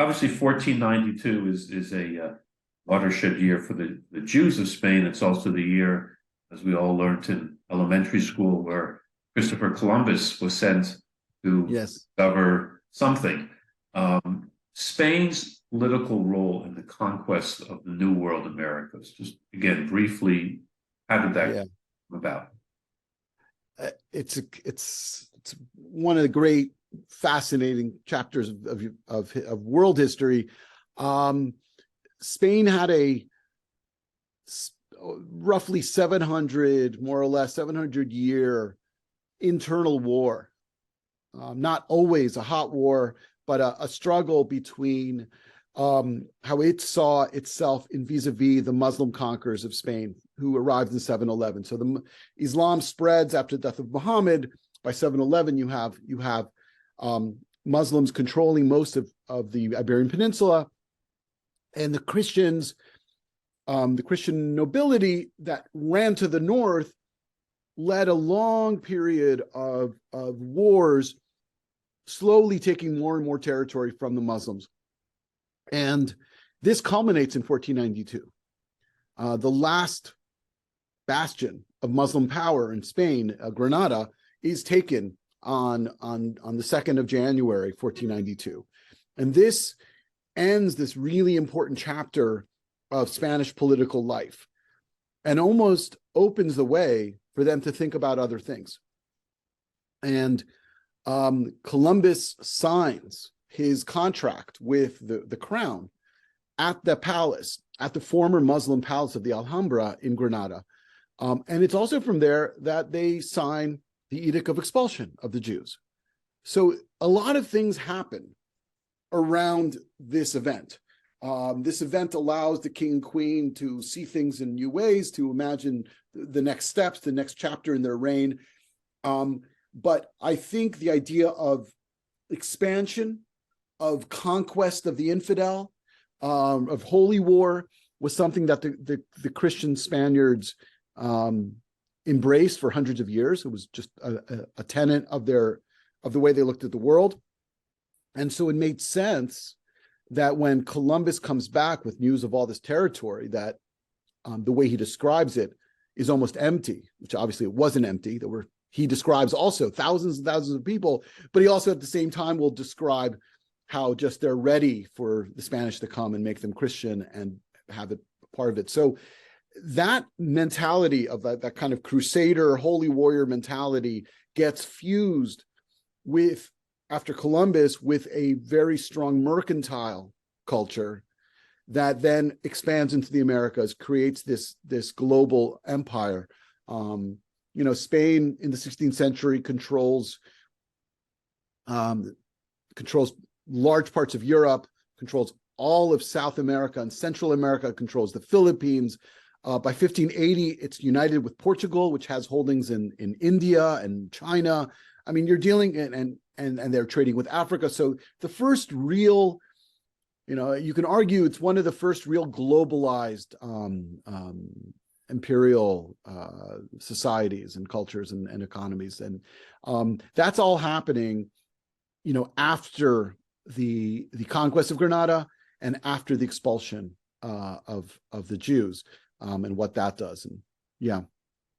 obviously 1492 is a watershed year for the Jews of Spain. It's also the year, as we all learned in elementary school, where Christopher Columbus was sent to discover something. Spain's political role in the conquest of the New World Americas, just again, briefly, how did that come about? It's one of the great, fascinating chapters of world history. Spain had a roughly 700, more or less 700-year internal war. Not always a hot war, but a struggle between how it saw itself in vis-a-vis the Muslim conquerors of Spain, who arrived in 711. So the Islam spreads after the death of Muhammad. By 711, you have Muslims controlling most of the Iberian Peninsula, and the Christians, the Christian nobility that ran to the north, led a long period of wars, slowly taking more and more territory from the Muslims. And this culminates in 1492. The last bastion of Muslim power in Spain, Granada, is taken on the 2nd of January, 1492. And this ends this really important chapter of Spanish political life and almost opens the way for them to think about other things. And Columbus signs his contract with the crown at the palace, at the former Muslim palace of the Alhambra in Granada. And it's also from there that they sign the Edict of Expulsion of the Jews. So a lot of things happen around this event. This event allows the king and queen to see things in new ways, to imagine the next steps, the next chapter in their reign. But I think the idea of expansion, of conquest of the infidel, of holy war, was something that the Christian Spaniards embraced for hundreds of years. It was just a tenet of the way they looked at the world. And so it made sense that when Columbus comes back with news of all this territory, that the way he describes it is almost empty, which obviously it wasn't empty. He describes also thousands and thousands of people, but he also at the same time will describe how just they're ready for the Spanish to come and make them Christian and have it part of it. So that mentality of that kind of crusader, holy warrior mentality gets fused with, after Columbus, with a very strong mercantile culture that then expands into the Americas, creates this global empire. Spain in the 16th century controls large parts of Europe, controls all of South America and Central America, controls the Philippines. By 1580, it's united with Portugal, which has holdings in India and China. I mean, you're dealing and they're trading with Africa. So the first real, you can argue it's one of the first real globalized imperial societies and cultures and economies. And that's all happening, after the conquest of Granada and after the expulsion of the Jews, and what that does. And yeah.